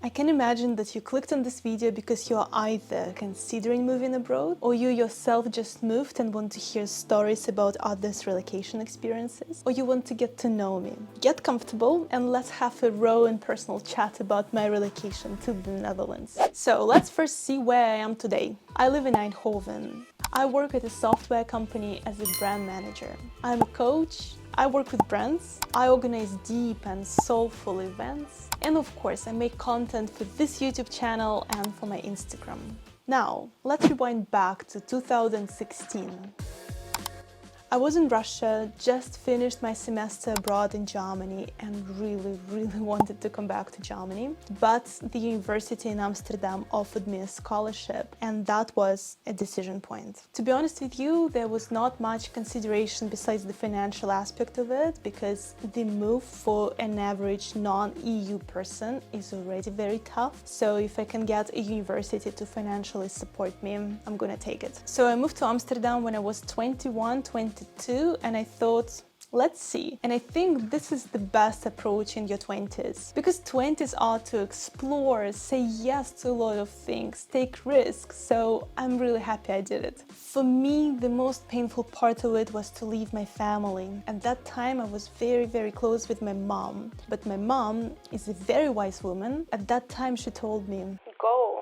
I can imagine that you clicked on this video because you are either considering moving abroad or you yourself just moved and want to hear stories about others' relocation experiences, or you want to get to know me. Get comfortable and let's have a raw and personal chat about my relocation to the Netherlands. So let's first see where I am today. I live in Eindhoven. I work at a software company as a brand manager. I'm a coach. I work with brands, I organize deep and soulful events, and of course I make content for this YouTube channel and for my Instagram. Now, let's rewind back to 2016. I was in Russia, just finished my semester abroad in Germany and really wanted to come back to Germany. But the university in Amsterdam offered me a scholarship and that was a decision point. To be honest with you, there was not much consideration besides the financial aspect of it because the move for an average non-EU person is already very tough. So if I can get a university to financially support me, I'm gonna take it. So I moved to Amsterdam when I was 21, 22, and I thought, let's see. And I think this is the best approach in your 20s. Because 20s are to explore, say yes to a lot of things, take risks. So I'm really happy I did it. For me, the most painful part of it was to leave my family. At that time, I was very close with my mom. But my mom is a very wise woman. At that time, she told me, go.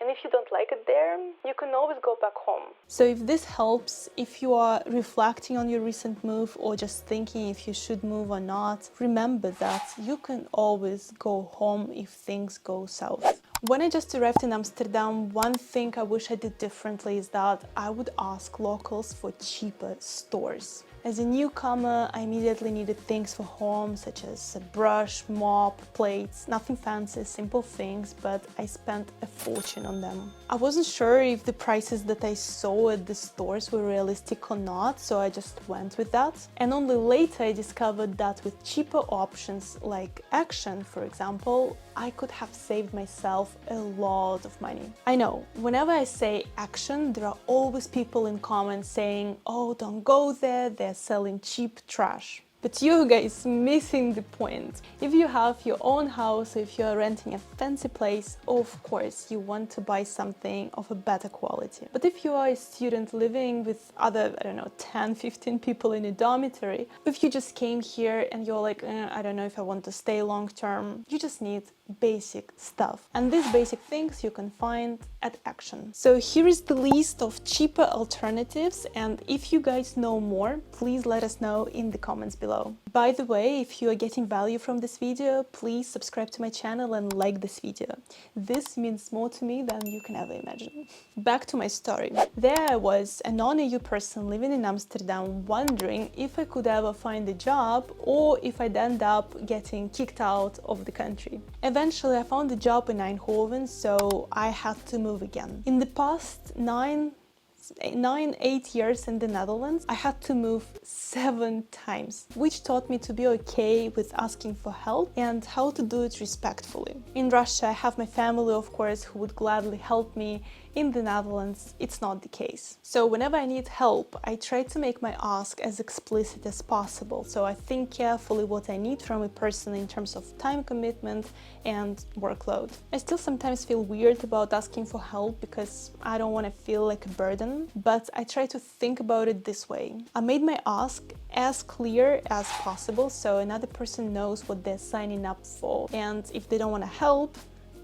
And if you don't like it there, you can always go back home. So if this helps, if you are reflecting on your recent move or just thinking if you should move or not, remember that you can always go home if things go south. When I just arrived in Amsterdam, one thing I wish I did differently is that I would ask locals for cheaper stores. As a newcomer, I immediately needed things for home, such as a brush, mop, plates, nothing fancy, simple things, but I spent a fortune on them. I wasn't sure if the prices that I saw at the stores were realistic or not, so I just went with that. And only later I discovered that with cheaper options like Action, for example, I could have saved myself a lot of money. I know, whenever I say Action, there are always people in comments saying, oh, don't go there, they're selling cheap trash. But you guys missing the point. If you have your own house, or if you're renting a fancy place, of course you want to buy something of a better quality. But if you are a student living with other, 10, 15 people in a dormitory, if you just came here and you're like, I don't know if I want to stay long term, you just need basic stuff. And these basic things you can find at Action. So here is the list of cheaper alternatives, and if you guys know more, please let us know in the comments below. By the way, if you are getting value from this video, please subscribe to my channel and like this video. This means more to me than you can ever imagine. Back to my story. There I was, a non-EU person living in Amsterdam, wondering if I could ever find a job or if I'd end up getting kicked out of the country. Eventually, I found a job in Eindhoven, so I had to move again. In the past 8 years in the Netherlands, I had to move 7 times, which taught me to be okay with asking for help and how to do it respectfully. In Russia, I have my family, of course, who would gladly help me. In the Netherlands, it's not the case. So whenever I need help, I try to make my ask as explicit as possible. So I think carefully what I need from a person in terms of time commitment and workload. I still sometimes feel weird about asking for help because I don't want to feel like a burden, but I try to think about it this way. I made my ask as clear as possible so another person knows what they're signing up for. And if they don't want to help,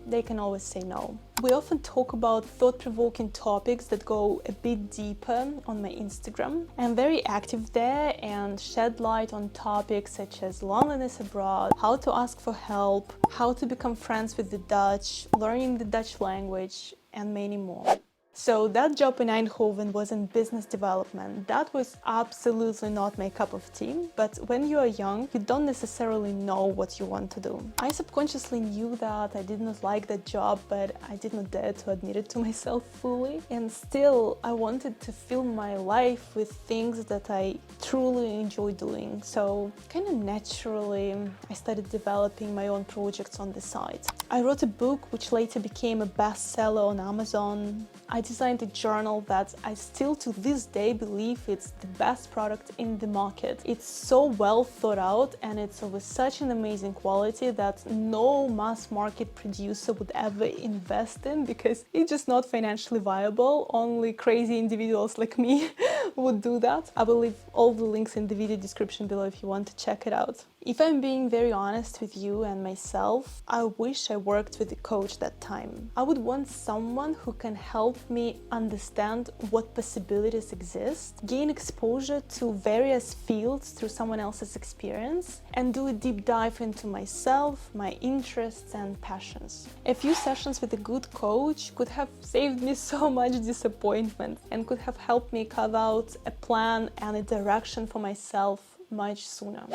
they can always say no. We often talk about thought-provoking topics that go a bit deeper on my Instagram. I'm very active there and shed light on topics such as loneliness abroad, how to ask for help, how to become friends with the Dutch, learning the Dutch language, and many more. So that job in Eindhoven was in business development. That was absolutely not my cup of tea, but when you are young, you don't necessarily know what you want to do. I subconsciously knew that I did not like that job, but I did not dare to admit it to myself fully. And still, I wanted to fill my life with things that I truly enjoy doing. So kind of naturally, I started developing my own projects on the side. I wrote a book which later became a bestseller on Amazon. I designed a journal that I still to this day believe it's the best product in the market. It's so well thought out and it's of such an amazing quality that no mass market producer would ever invest in because it's just not financially viable. Only crazy individuals like me would do that. I will leave all the links in the video description below if you want to check it out. If I'm being very honest with you and myself, I wish I worked with a coach that time. I would want someone who can help me understand what possibilities exist, gain exposure to various fields through someone else's experience, and do a deep dive into myself, my interests and passions. A few sessions with a good coach could have saved me so much disappointment and could have helped me carve out a plan and a direction for myself much sooner.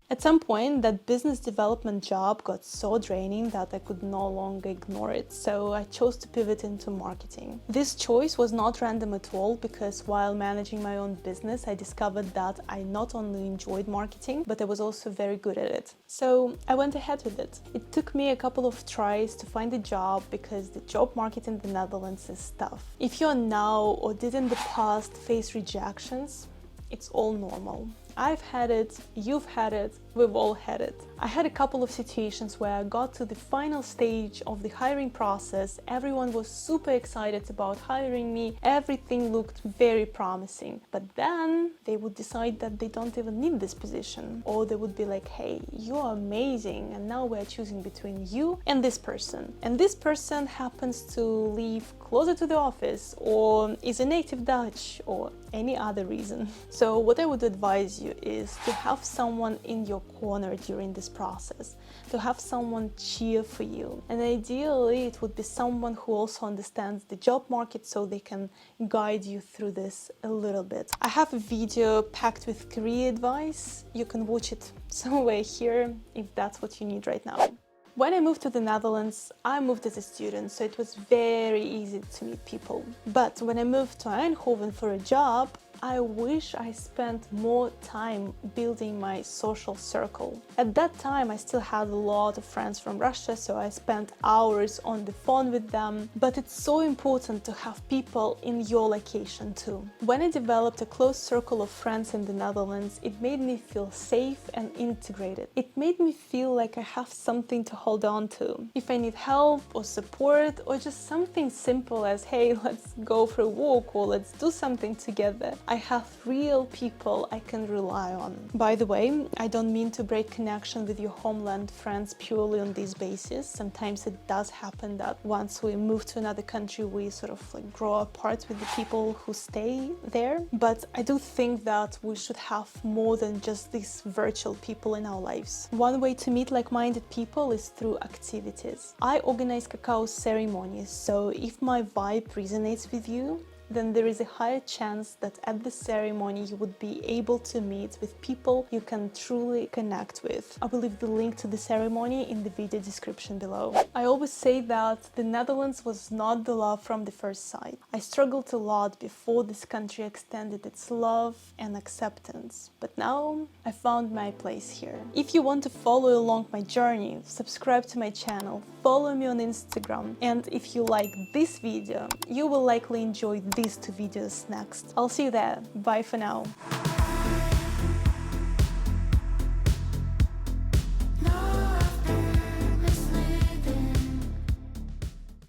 At some point, that business development job got so draining that I could no longer ignore it, so I chose to pivot into marketing. This choice was not random at all because while managing my own business, I discovered that I not only enjoyed marketing, but I was also very good at it. So I went ahead with it. It took me a couple of tries to find a job because the job market in the Netherlands is tough. If you're now or did in the past face rejections, it's all normal. I've had it, you've had it, we've all had it. I had a couple of situations where I got to the final stage of the hiring process, everyone was super excited about hiring me, everything looked very promising. But then they would decide that they don't even need this position. Or they would be like, hey, you're amazing, and now we're choosing between you and this person. And this person happens to live closer to the office, or is a native Dutch, or any other reason. So what I would advise you is to have someone in your corner during this process, to have someone cheer for you. And ideally, it would be someone who also understands the job market so they can guide you through this a little bit. I have a video packed with career advice. You can watch it somewhere here if that's what you need right now. When I moved to the Netherlands, I moved as a student, so it was very easy to meet people. But when I moved to Eindhoven for a job, I wish I spent more time building my social circle. At that time, I still had a lot of friends from Russia, so I spent hours on the phone with them. But it's so important to have people in your location too. When I developed a close circle of friends in the Netherlands, it made me feel safe and integrated. It made me feel like I have something to hold on to. If I need help or support or just something simple as, hey, let's go for a walk or let's do something together, I have real people I can rely on. By the way, I don't mean to break connection with your homeland friends purely on this basis. Sometimes it does happen that once we move to another country, we sort of like grow apart with the people who stay there. But I do think that we should have more than just these virtual people in our lives. One way to meet like-minded people is through activities. I organize cacao ceremonies, so if my vibe resonates with you, then there is a higher chance that at the ceremony you would be able to meet with people you can truly connect with. I will leave the link to the ceremony in the video description below. I always say that the Netherlands was not the love from the first sight. I struggled a lot before this country extended its love and acceptance, but now I found my place here. If you want to follow along my journey, subscribe to my channel, follow me on Instagram, and if you like this video, you will likely enjoy these two videos next. I'll see you there. Bye for now.